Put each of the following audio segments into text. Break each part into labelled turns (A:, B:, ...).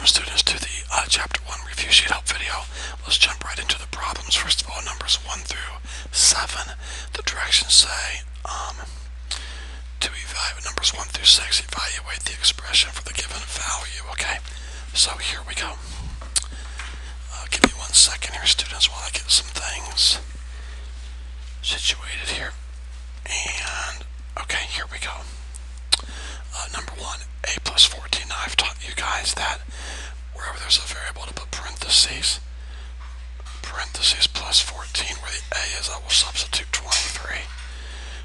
A: Welcome students to the Chapter 1 Review Sheet Help video. Let's jump right into the problems. First of all, numbers 1 through 7. The directions say to evaluate numbers 1 through 6, evaluate the expression for the given value. Okay, so here we go. Give me 1 second here, students, while I get some things situated here. And, okay, here we go. Number 1, a plus 14. Now, I've taught you guys that wherever there's a variable to put parentheses plus 14, where the a is, I will substitute 23.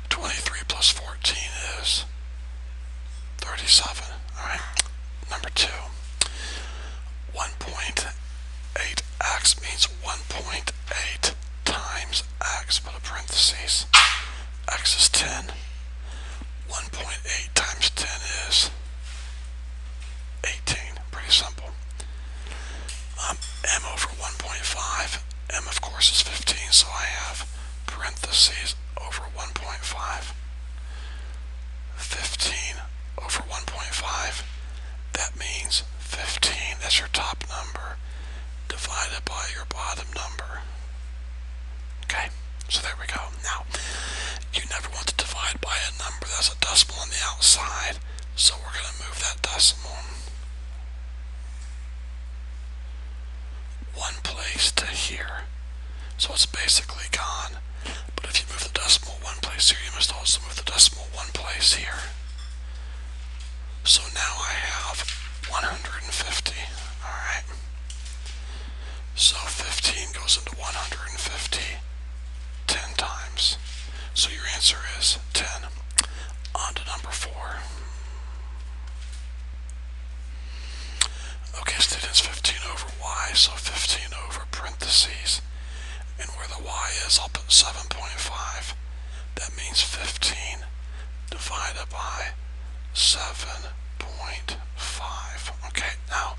A: 23 plus 14 is 37. Alright. Number 2, 1.8x means 1.8 times x, put a parentheses. X is 10. 1.8 times 10 is 18. Pretty simple. M over 1.5. M, of course, is 15, so I have parentheses over 1.5. 15 over 1.5. That means 15. That's your top number divided by your bottom number. Okay, so there we go. Now, you never want to divide by a number that's a decimal on the outside, so we're going to move that decimal 1 place to here. So it's basically gone. But if you move the decimal 1 place here, you must also move the decimal 1 place here. So now I have 150. Alright. So 15 goes into 150 10 times. So your answer is 10. On to number 4. Okay, students, 15 over y, so 15 over parentheses. And where the y is, I'll put 7.5. That means 15 divided by 7.5. Okay, now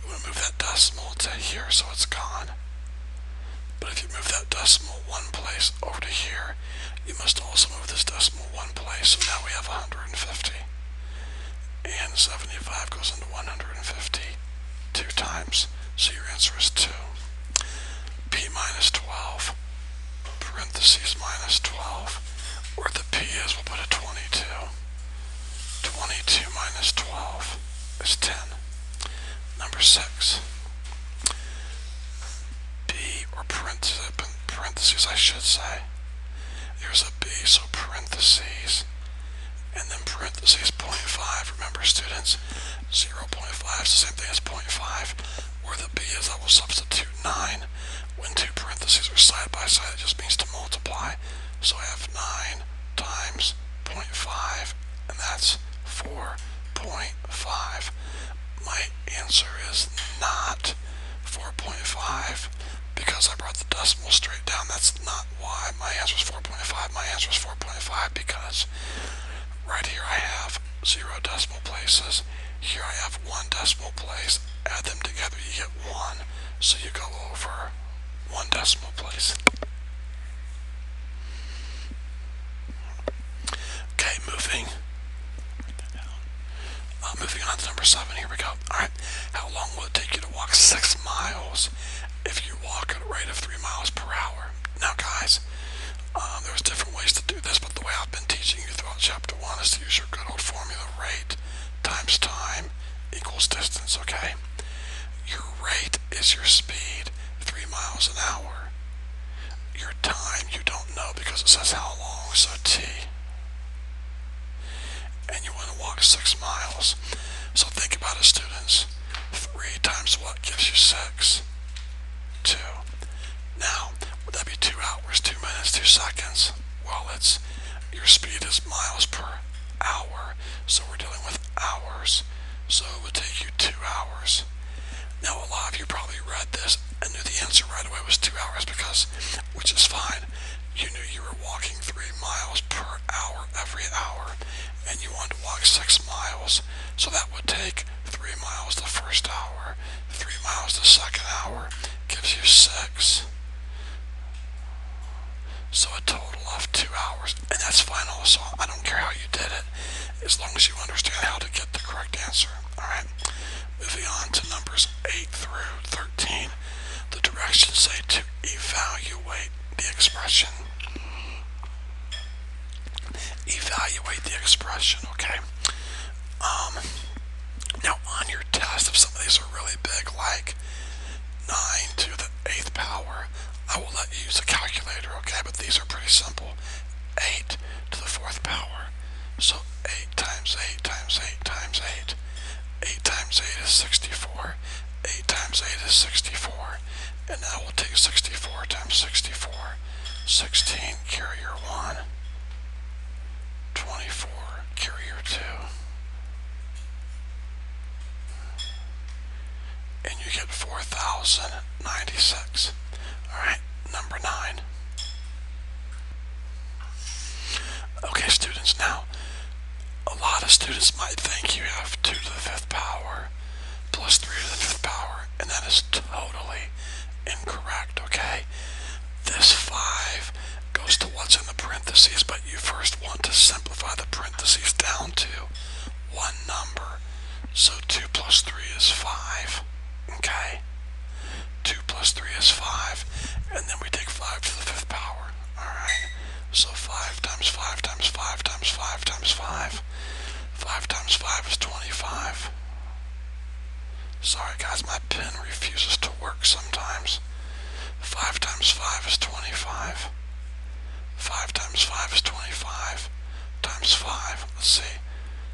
A: we want to move that decimal to here, so it's gone. But if you move that decimal 1 place over to here, you must also move this decimal 1 place, so now we have 150. And 75 goes into 150 2 times, so your answer is 2. P minus 12, parentheses minus 12. Where the P is, we'll put a 22. 22 minus 12 is 10. Number 6. B, or parentheses I should say. There's a B, so parentheses, and then parentheses 0.5. Remember, students, 0.5 is the same thing as 0.5. Where the B is, I will substitute 9. When 2 parentheses are side by side, it just means to multiply. So I have 9 times 0.5, and that's 4.5. My answer is not 4.5 because I brought the decimal straight down. That's not why my answer is 4.5. My answer is 4.5 because right here I have 0 decimal places. Here I have 1 decimal place. Add them together, you get 1. So you go over 1 decimal place. Okay, moving on to number 7. Here we go. Alright, how long will it take you to walk 6 miles if you walk at a rate of 3 miles per hour? Now, guys, there's different ways to do this, but the way I've been teaching you throughout Chapter 1 is to use your good old formula: rate times time equals distance, okay? Your rate is your speed, 3 miles an hour. Your time you don't know because it says how long, so T. And you want to walk 6 miles. So think about it, students. 3 times what gives you 6? 2. Now, would that be 2 hours, 2 minutes, 2 seconds? Well, your speed is miles per hour, so we're dealing with hours. So it would take you 2 hours. Now, a lot of you probably read this and knew the answer right away was 2 hours which is fine. You knew you were walking 3 miles per hour every hour, and you wanted to walk 6 miles. So that would take 3 miles the first hour, 3 miles the second hour, gives you 6. So a total of 2 hours, and that's fine also. I don't care how you did it, as long as you understand how to get the correct answer. Alright, Moving on to numbers 8 through 13. The directions say to evaluate the expression. Evaluate the expression, okay? Now on your test, if some of these are really big, like 9 to the 8th power, I will let you use a calculator, okay? But these are pretty simple. 8 to the 4th power. So 8 times 8 times 8 times 8. 8 times 8 is 64. 8 times 8 is 64. And now we'll take 64 times 64. 16, carrier 1. 24, carrier 2. And you get 4,096. Alright, number 9. Okay, students, now, a lot of students might think you have 2 to the 5th power plus 3 to the 5th power, and that is totally incorrect, okay? This 5 goes to what's in the parentheses, but you first want to simplify the parentheses down to one number. So 2 plus 3 is 5, okay? 2 plus 3 is 5, and then we take 5 to the 5th power, alright? So 5 times 5 times 5 times 5 times 5. 5 times 5 is 25. Sorry guys, my pen refuses to work sometimes. 5 times 5 is 25. 5 times 5 is 25. Times 5, let's see.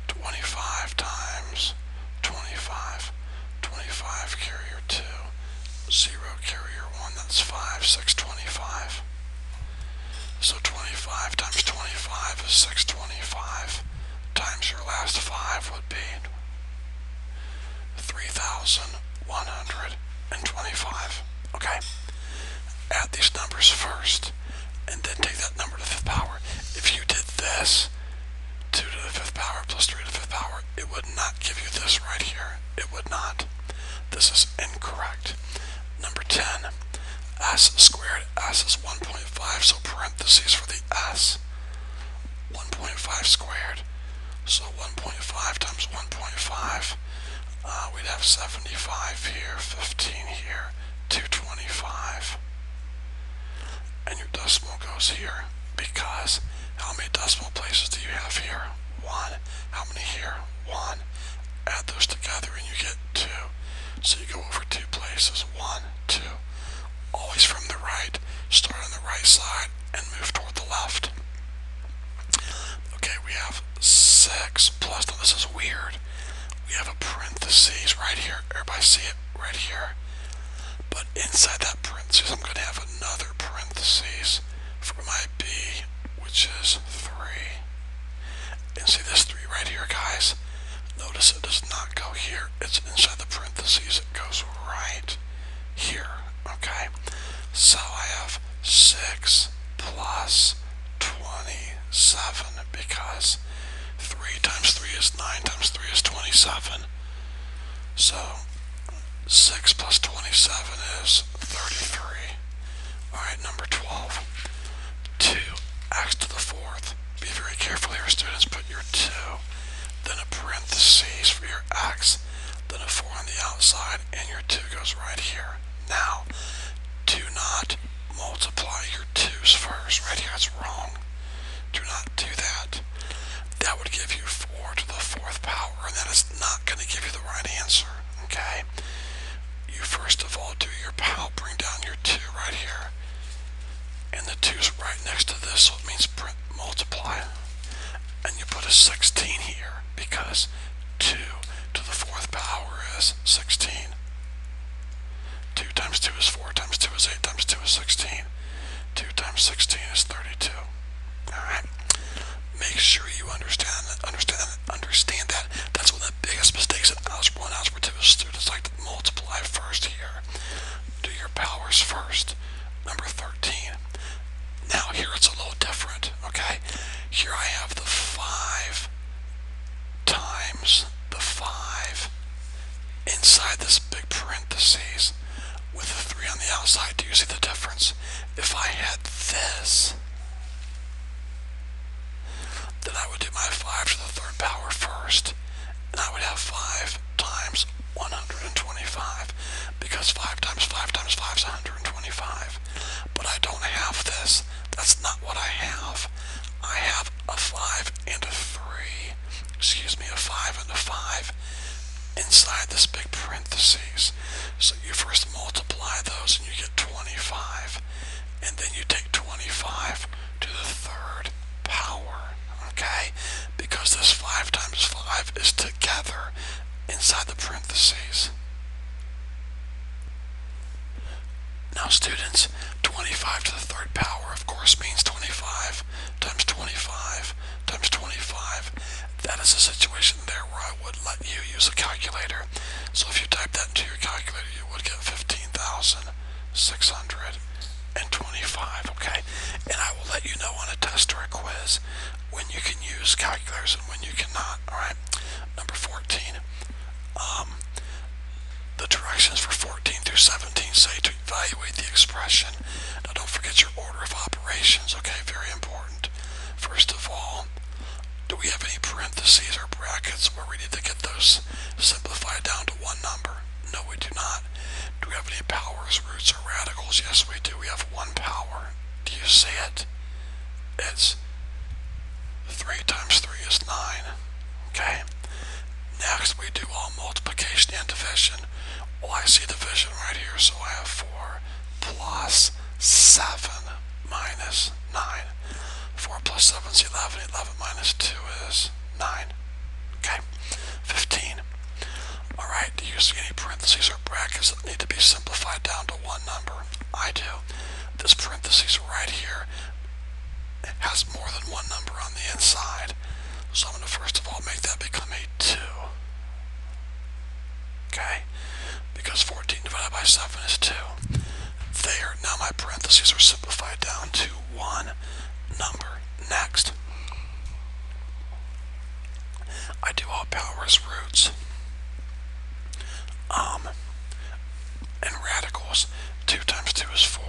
A: 25 times 25. 25 carrier 2. 0 carrier 1, that's 5. 625. So 25 times 25 is 625. Times your last 5 would be 3,125. Okay? Add these numbers first, and then take that number to the 5th power. If you did this, 2 to the 5th power plus 3 to the 5th power, it would not give you this right here. It would not. This is incorrect. Number 10. S squared. S is 1.5, so parentheses for the S. 1.5 squared. So 1.5 times 1.5. We'd have 75 here, 15 here, 225. And your decimal goes here, because how many decimal places do you have here? 1. How many here? 1. Add those together and you get 2. So you go over 2 places. 1, 2. Always from the right. Start on the right side and move toward the left. Okay, we have 6 plus, now this is weird. We have a parentheses right here. Everybody see it right here. But inside that parentheses, I'm going to have another parentheses for my B, which is 3. And see this 3 right here, guys? Notice it does not go here. It's inside the parentheses. It goes right here, okay? So I have 6 plus 27, because 3 times 3 is 9 times 3 is 27. So 6 plus 27 is 33. Alright, number 12. 2x to the 4th. Be very careful here, students. Put your 2, then a parentheses for your x, then a 4 on the outside, and your 2 goes right here. Now, do not multiply your 2's first. Right here, it's wrong. Do not do that. That would give you 4 to the 4th power, and that is not going to give you the right answer, okay? You first of all do your power, bring down your 2 right here, and the 2's right next to this, so it means multiply, and you put a 16 here, because 2 to the 4th power is 16. 2 times 2 is 4, times 2 is 8, times 2 is 16. 2 times 16 is 32. Alright? Make sure you understand that. That's one of the biggest mistakes in Algebra 1 and Algebra 2 is students like to multiply first here. Do your powers first. Number 13. Now here it's a little different, okay? Here I have the 5 times the 5 inside this big parentheses with the 3 on the outside. Do you see the difference? If I had this, then I would do my 5 to the 3rd power first, and I would have 5 times 100. inside this big parentheses. So you first multiply those and you get 25. And then you take 25 to the third power. Okay? Because this 5 times 5 is together inside the parentheses. Now students, 25 to the third power of course means 25 times 25 times 25. That is a situation there where I would let you use a calculator. So if you type that into your calculator, you would get 15,625, okay? And I will let you know on a test or a quiz when you can use calculators and when you cannot, alright? Number 14. The directions for 14 through 17 say to evaluate the expression. Now don't forget your order of operations, okay? Very important. First of all, do we have any parentheses or brackets where we need to get those simplified down to one number? No, we do not. Do we have any powers, roots, or radicals? Yes, we do. We have one power. Do you see it? It's 3 times 3 is 9. Okay? Next, we do all multiplication and division. Well, I see division right here, so I have 4 plus 7 minus 9. 4 plus 7 is 11. 11 minus 2 is 9. Okay? 15. Alright, do you see any parentheses or brackets that need to be simplified down to one number? I do. This parentheses right here has more than one number on the inside. So I'm going to first of all make that become a 2. Okay? Because 14 divided by 7 is 2. There. Now my parentheses are simplified down to one number. Next, I do all powers, roots, and radicals. 2 times 2 is 4,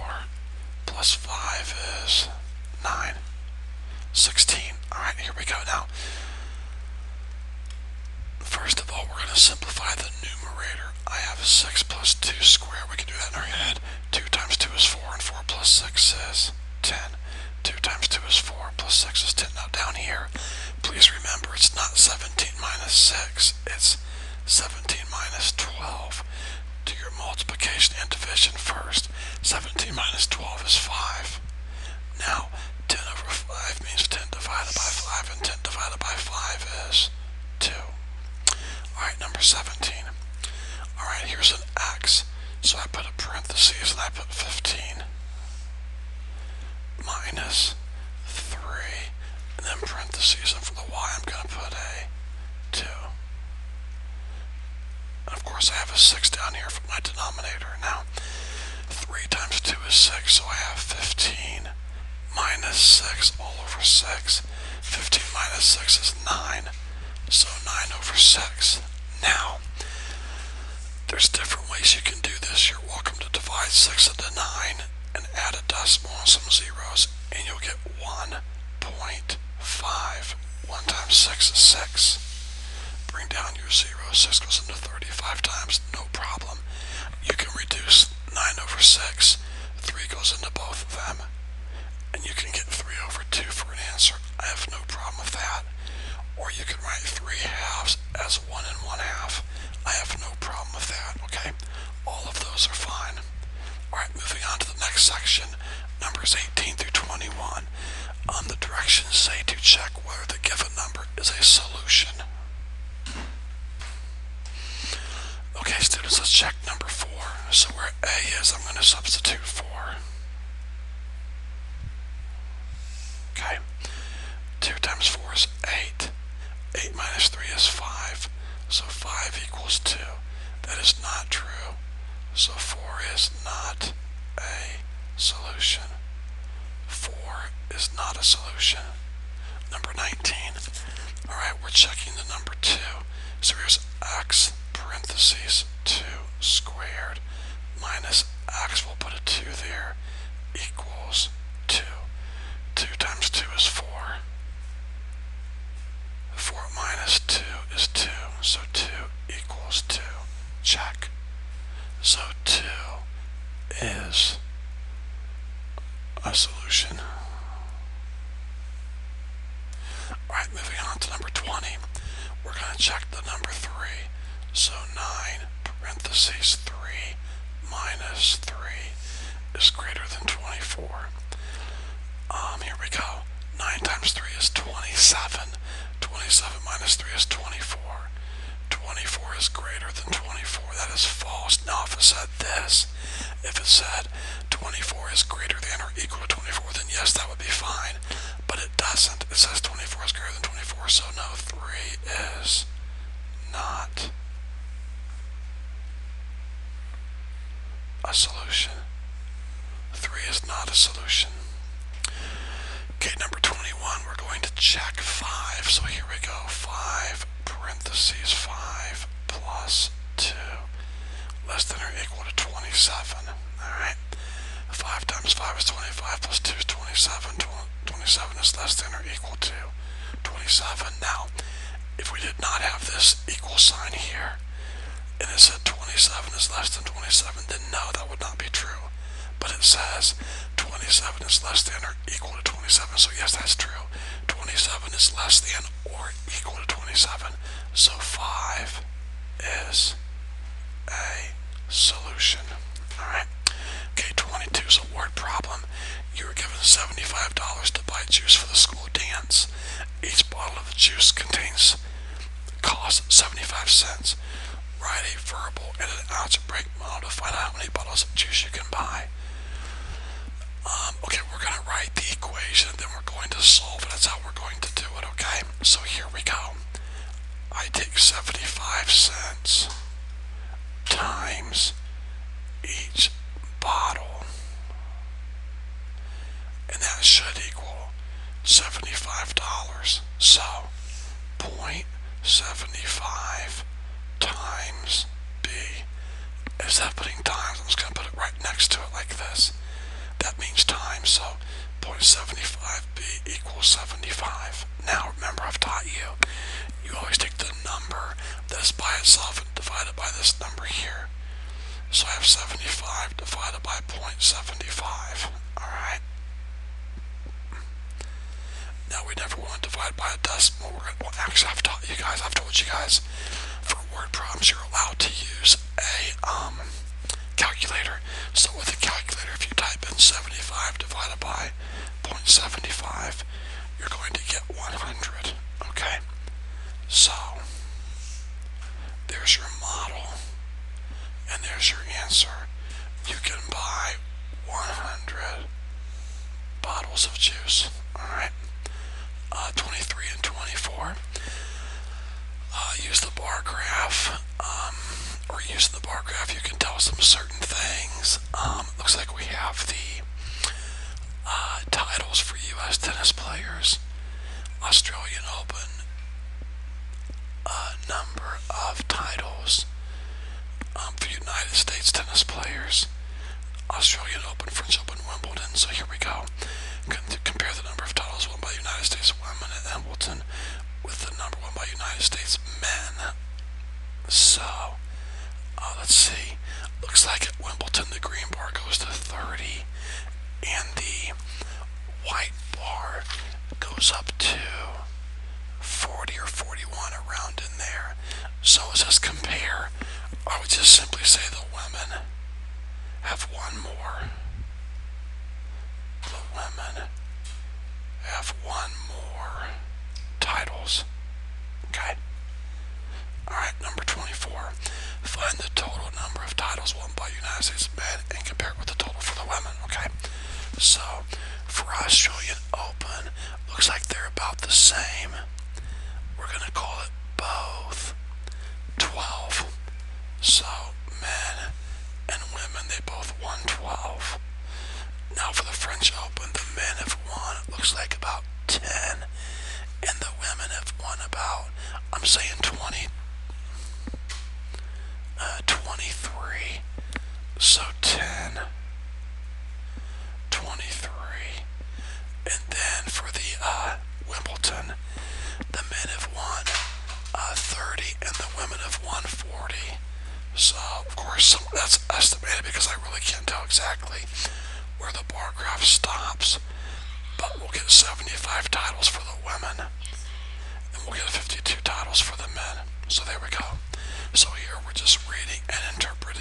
A: plus 5 is 9. 16. Alright, here we go now. First of all, we're going to simplify the numerator. I have 6 plus 2 squared. We can do that in our head. 2 times 2 is 4, and 4 plus 6 is 10. 2 times 2 is 4, plus 6 is 10. Now down here, please remember it's not 17 minus 6. It's 17 minus 12. Do your multiplication and division first. 17 minus 12 is 5. Now, 10 over 5 means 10 divided by 5, and 10 divided by 5 is 2. Alright, number 17. Alright, here's an x. So I put a parentheses and I put 15 minus 3, and then parentheses, and for the y I'm going to put a 2. And of course I have a 6 down here for my denominator. Now, 3 times 2 is 6, so I have 15 minus 6 all over 6. 15 minus 6 is 9, so 9 over 6. Now, there's different ways you can do this. You're welcome to divide 6 into 9 and add a decimal and some zeros, and you'll get 1.5. 1 times 6 is 6. Bring down your 0. 6 goes into 35 times, no problem. You can reduce 9 over 6. 3 goes into both of them, and you can get 3 over 2 for an answer. I have no problem with that. Or you can write 3 halves as 1 and 1 half. I have no problem with that, okay? All of those are fine. Alright, moving on to the next section, numbers 18 through 21. The directions say to check whether the given number is a solution. Okay, students, let's check number 4. So where A is, I'm going to substitute 4. Okay, 2 times 4 is 8. 8 minus 3 is 5. So 5 equals 2. That is not true. So 4 is not a solution. 4 is not a solution. Number 19. Alright, we're checking the number 2. So here's x parentheses 2 squared minus x, we'll put a 2 there, equals 2. 2 times 2 is 4. 4 minus 2 is 2, so 2 equals 2. Check. So 2 is a solution. Alright, moving on to number 20. We're going to check the number 3. So 9 parentheses 3 minus 3 is greater than 24. Here we go. 9 times 3 is 27. 27 minus 3 is 24. 24 is greater than 24. That is false. Now if it said this, if it said 24 is greater than or equal to 24, then yes, that would be fine. But it doesn't. It says 24 is greater than 24, so no, 3 is not a solution. 3 is not a solution. Okay, number 21, we're going to check 5. So here we go. 5 parentheses 5 plus 2 less than or equal to 27. Alright. 5 times 5 is 25 plus 2 is 27. 27 is less than or equal to 27. Now, if we did not have this equal sign here, and it said 27 is less than 27, then no, that would not be true. But it says 27 is less than or equal to 27, so yes, that's true. 27 is less than or equal to 27, so 5 is a solution. Alright. Okay, 22 is a word problem. You were given $75 to buy juice for the school dance. Each bottle of the juice costs 75 cents. Write a verbal and an algebraic model to find out how many bottles of juice you can buy. Okay, we're going to write the equation, then we're going to solve it. That's how we're going to do it, okay? So here we go. I take 75 cents times each bottle, and that should equal $75. So, 0.75 times B. Instead of putting times, I'm just going to put it right next to it like this. That means times, so 0.75b equals 75. Now remember, I've taught you, you always take the number that is by itself and divide it by this number here. So I have 75 divided by 0.75. Alright. Now we never want to divide by a decimal. Well, actually, I've told you guys, for word problems, you're allowed to use a calculator. So with a calculator, if you type in 75 divided by 0.75, you're going to get 100. Okay? So, there's your model, and there's your answer. You can buy 100 bottles of juice. Alright? 23 and 24. Use the bar graph, or using the bar graph, you can tell some certain things. Looks like we have the titles for U.S. tennis players. Australian Open, number of titles for United States tennis players. Australian Open, French Open, Wimbledon. So here we go. Compare the number of titles won by United States women at Wimbledon with the number won by United States men. So, let's see. Looks like at Wimbledon the green bar goes to 30 and the white bar goes up to 40 or 41, around in there. So as us compare, I would just simply say the women have won more. The women have won more titles. Okay? Alright, number 24. Find the total number of titles won by United States men and compare it with the total for the women. Okay? So, for Australian Open, looks like they're about the same. We're going to call it both 12. So, men and women, they both won 12. Now for the French Open, the men have won, it looks like about 10, and the women have won about, I'm saying 23. So 10, 23, and then for the Wimbledon, the men have won 30, and the women have won 40. So, of course, that's estimated because I really can't tell exactly where the bar graph stops, but we'll get 75 titles for the women, and we'll get 52 titles for the men. So there we go. So here we're just reading and interpreting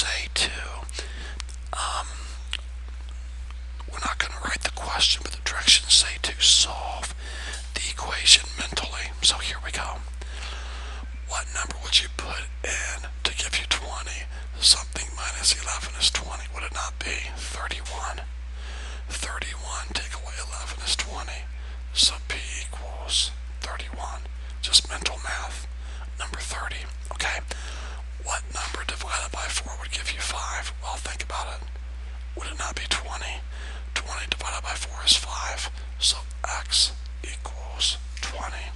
A: say to, we're not going to write the question, but the directions say to solve the equation mentally. So here we go. What number would you put in to give you 20? Something minus 11 is 20. Would it not be 31? 31 take away 11 is 20. So P equals 31. Just mental math. Number 30. Okay. What number divided by 4 would give you 5? Well, think about it. Would it not be 20? 20 divided by 4 is 5. So X equals 20.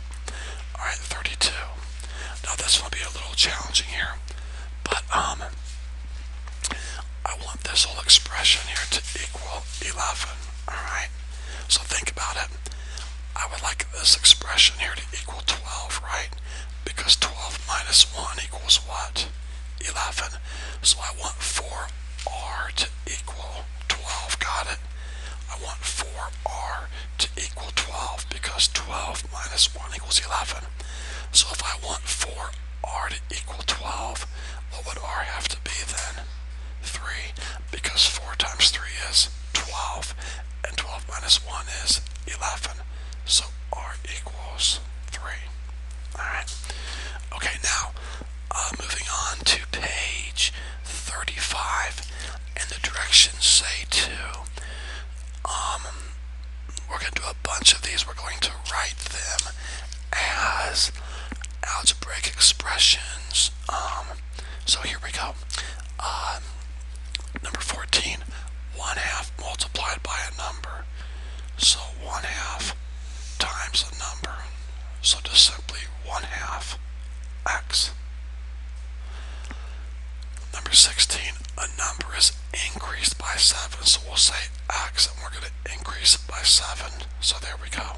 A: Alright, 32. Now this will be a little challenging here, but I want this whole expression here to equal 11. Alright, so think about it. I would like this expression here to equal 12, right? Because 12 minus 1 equals what? 11. So I want 4r to equal 12. Got it? I want 4r to equal 12 because 12 minus 1 equals 11. So if I want 4r to equal 12, what would r have to be then? 3, because 4 times 3 is 12, and 12 minus 1 is 11. So r equals 3. Alright. Okay, now, moving on to page 35, and the directions say to, we're going to do a bunch of these. We're going to write them as algebraic expressions. So here we go. Number 14, 1/2 multiplied by a number. So 1/2 times a number. So just simply 1/2 x. Number 16, a number is increased by 7. So we'll say x, and we're going to increase it by 7. So there we go.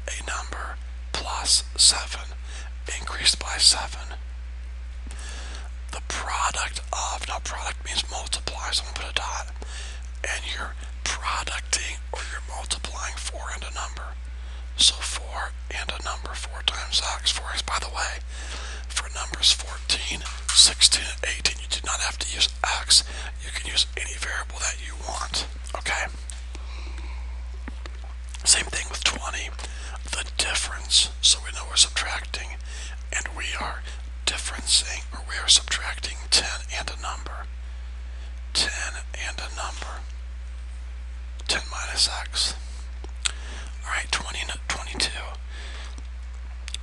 A: A number plus 7 increased by 7. The product of, now product means multiply, so I'm going to put a dot, and you're producting or you're multiplying 4 and a number. So 4 and a number, 4 times x. 4x, by the way, for numbers 14, 16, and 18, you do not have to use x. You can use any variable that you want. Okay? Same thing with 20. The difference, so we know we're subtracting, and we are differencing, or we are subtracting 10 and a number. 10 and a number. 10 minus x. Alright, 22.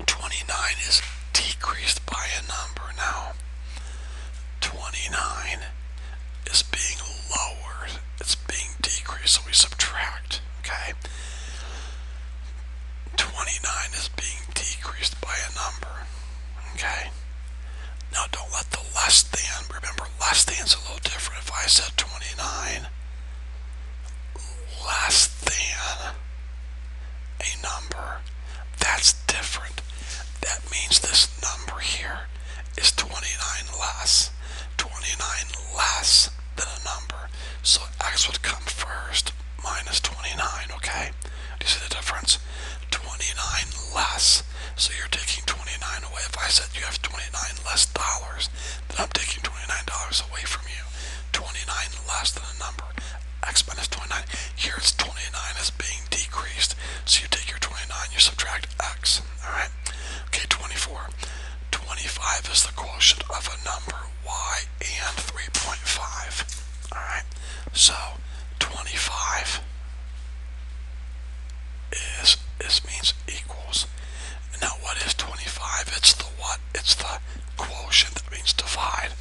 A: 29 is decreased by a number. Now, 29 is being lowered. It's being decreased, so we subtract. Okay? 29 is being decreased by a number. Okay? Now don't let the less than, remember less than's a little different. If I said 29 less than a number, that's different. That means this number here is 29 less. 29 less than a number. So x would come first minus 29, okay? Do you see the difference? 29 less. So you're taking 29 away. If I said you have 29 less dollars, then I'm taking $29 away from you. 29 less than a number. X minus 29. Here it's 29 is being decreased. So you take your 29, you subtract x. Alright? Okay, 24. 25 is the quotient of a number, y and 3.5. Alright? So 25 means equals. Now what is 25? It's the what? It's the quotient. That means divide.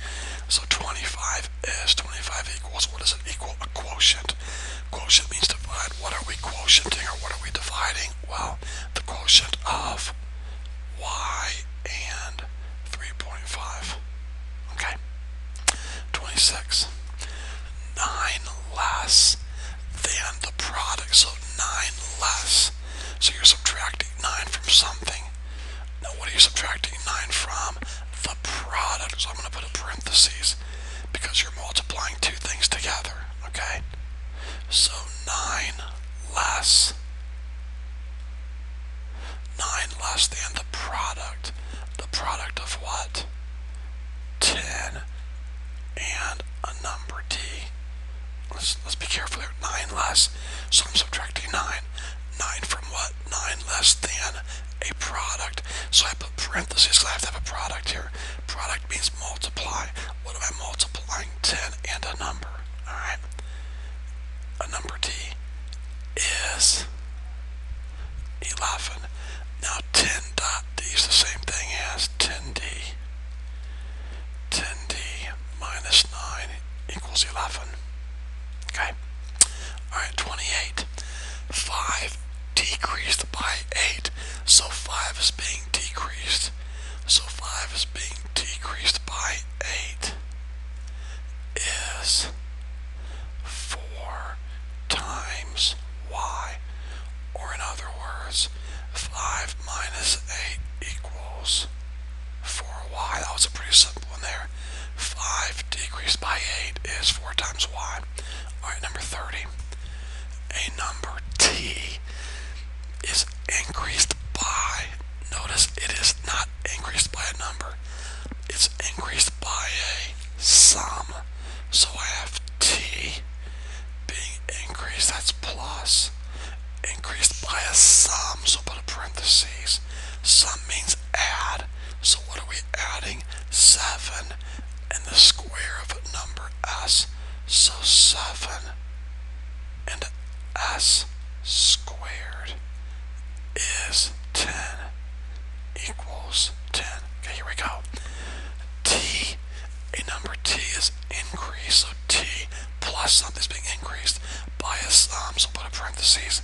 A: So 25 is 25 equals, what does it equal? A quotient. Quotient means divide. What are we quotienting, or what are we dividing? Well, the quotient of y and 3.5. Okay. 26. 9 less than the product. So 9 less. So you're subtracting 9 from something. Now what are you subtracting 9 from? The product. So I'm going to put a parentheses because you're multiplying two things together. Okay? So 9 less. 9 less than the product. The product of what? 10 and let's be careful there. 9 less. So I'm subtracting 9. 9 from what? 9 less than a product. So I put parentheses because I have to have a product here. Product means multiply. What am I multiplying? 10 and a number. Alright? A number D is 11. Now 10 dot D is the same thing as 10D. 10D minus 9 equals 11. Okay? Alright, 28. 5 decreased by 8. So 5 is being decreased. So 5 is being decreased by 8 is 4 times y. Or in other words, 5 minus 8 equals 4y. That was a pretty simple one there. 5 decreased by 8 is 4 times y. Alright, number 30. A number t is increased by, notice it is not increased by a number, it's increased by a sum. So I have t being increased, that's plus, increased by a sum, so put a parentheses. Sum means add, so what are we adding? 7 and the square of a number s, so 7 and s squared is 10 equals 10. Okay, here we go. T, a number t is increased, so t plus something is being increased by a sum, so put a parentheses.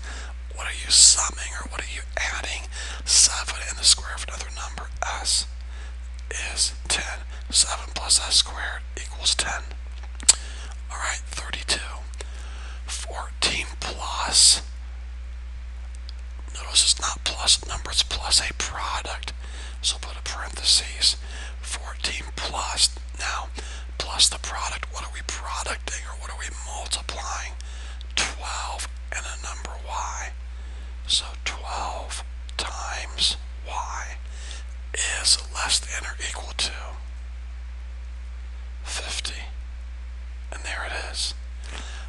A: What are you summing, or what are you adding? 7 and the square of another number, s, is 10. 7 plus s squared equals 10. Alright, 32. 14 plus, notice it's not plus a number, it's plus a product, so put a parentheses. 14 plus, now plus the product, what are we producting, or what are we multiplying? 12 and a number y, so 12 times y is less than or equal to 50, and there it is.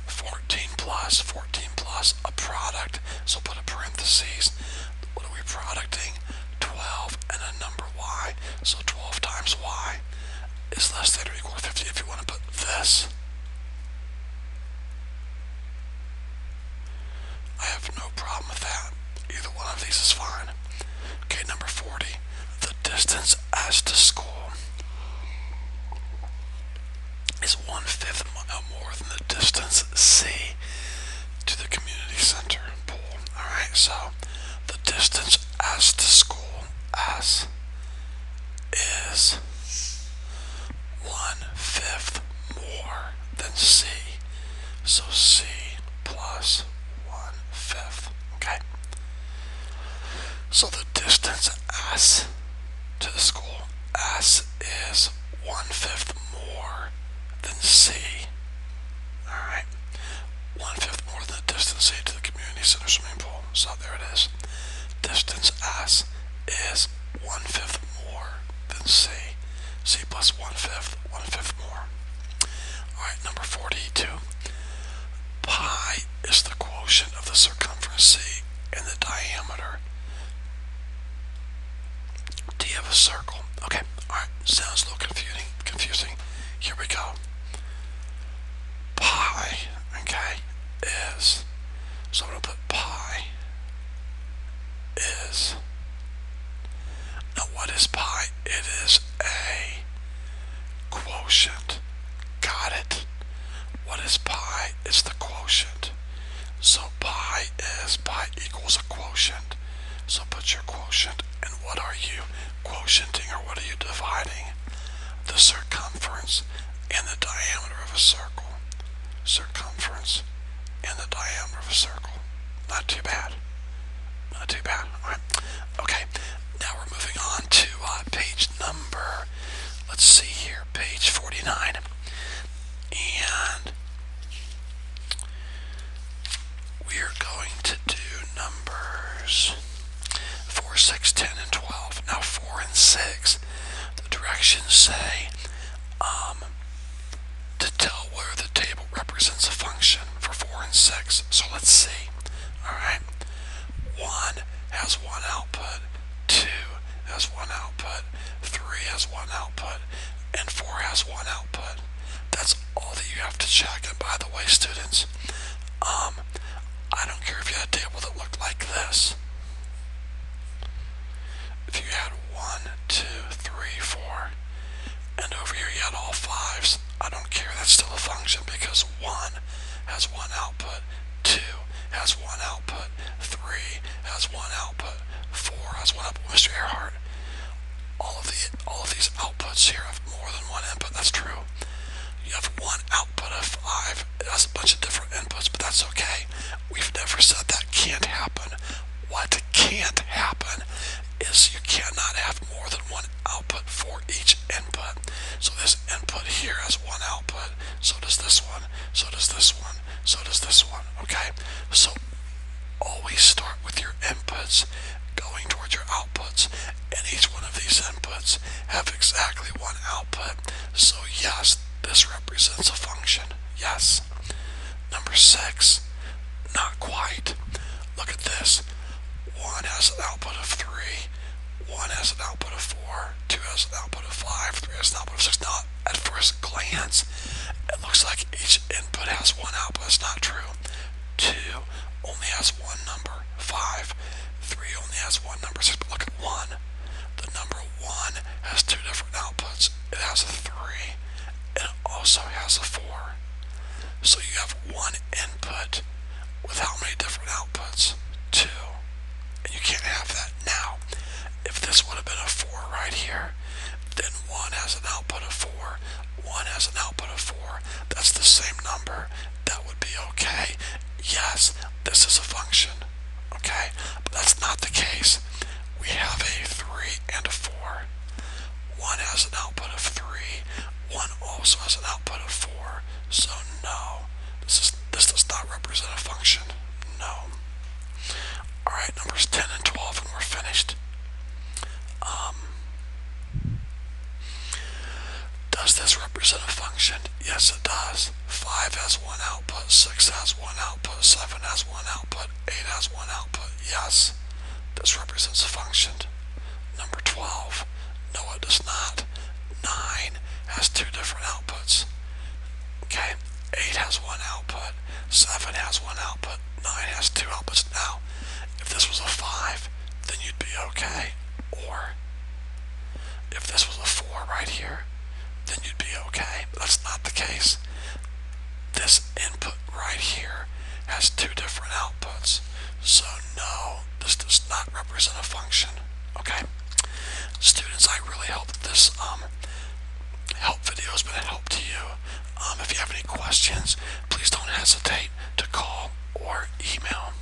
A: 14 plus a product, so put a parentheses. What are we producting? 12 and a number y, so 12 times y is less than or equal to 50. If you want to put this, I have no problem with that. Either one of these is fine. Okay, number 40. The distance as to school is 1/5 mile more than the distance C to the community center pool. Alright, so the distance as to school, S, is 1/5 more than C. So C plus 1/5. Okay? So the distance S to the school, S, is 1/5 more than C. Alright? 1/5 more than the distance C to the community center swimming pool. So there it is. Distance S is 1/5 more than C. C plus 1/5, 1/5 more. Alright, number 42. Pi is the quotient of the circumference C and the diameter D of a circle. Okay, alright, sounds a little confusing. Here we go. Pi, okay, is, so I'm going to put pi is, now what is pi? It is a quotient. Got it? What is pi? It's the quotient. So pi equals a quotient. So put your quotient, and what are you quotienting, or what are you dividing? The circumference and the diameter of a circle. Circumference and the diameter of a circle. Not too bad. Not too bad. Alright. Okay, now we're moving on to page number, let's see here, page 49. And we're going to do numbers 4, 6, 10, and 12. Now 4 and 6, the directions say to tell where function for 4 and 6. So let's see. Alright. 1 has one output, 2 has one output, 3 has one output, and 4 has one output. That's all that you have to check. And by the way, students, I don't care if you had a table that looked like this. If you had 1, 2, 3, 4, and over here you had all 5s, I don't care. That's still a function because 1 has one output, 2 has one output, 3 has one output, 4 has one output. Mr. Earhart, all of these outputs here have more than one input. That's true. You have one output of 5. It has a bunch of different inputs, but that's okay. We've never said that can't happen. What can't happen is you cannot have more than one output for each input. So this input here has one output, so does this one, so does this one, so does this one, okay? So always start with your inputs going towards your outputs, and each one of these inputs have exactly one output. So yes, this represents a function. Yes. Number 6, not quite. Look at this. 1 has an output of 3, 1 has an output of 4, 2 has an output of 5, 3 has an output of 6. Now, at first glance, it looks like each input has one output. It's not true. 2 only has one number, 5. 3 only has one number, 6. But look at 1. The number 1 has 2 different outputs. It has a 3, and it also has a 4. So you have one input with how many different outputs? 2. And you can't have that. Now, if this would have been a 4 right here, then 1 has an output of 4, 1 has an output of 4. That's the same number. That would be okay. Yes, this is a function. Okay? But that's not the case. We have a 3 and a 4. 1 has an output of 3. 1 also has an output of 4. So no, this does not represent a function. No. Alright, numbers 10 and 12, and we're finished. Does this represent a function? Yes, it does. 5 has one output, 6 has one output, 7 has one output, 8 has one output. Yes, this represents a function. Number 12. No, it does not. 9 has 2 different outputs. Okay, 8 has one output, 7 has one output, 9 has 2 outputs. Now, if this was a 5, then you'd be okay. Or, if this was a 4 right here, then you'd be okay. But that's not the case. This input right here has 2 different outputs. So no, this does not represent a function. Okay? Students, I really hope that this help video has been a help to you. If you have any questions, please don't hesitate to call or email.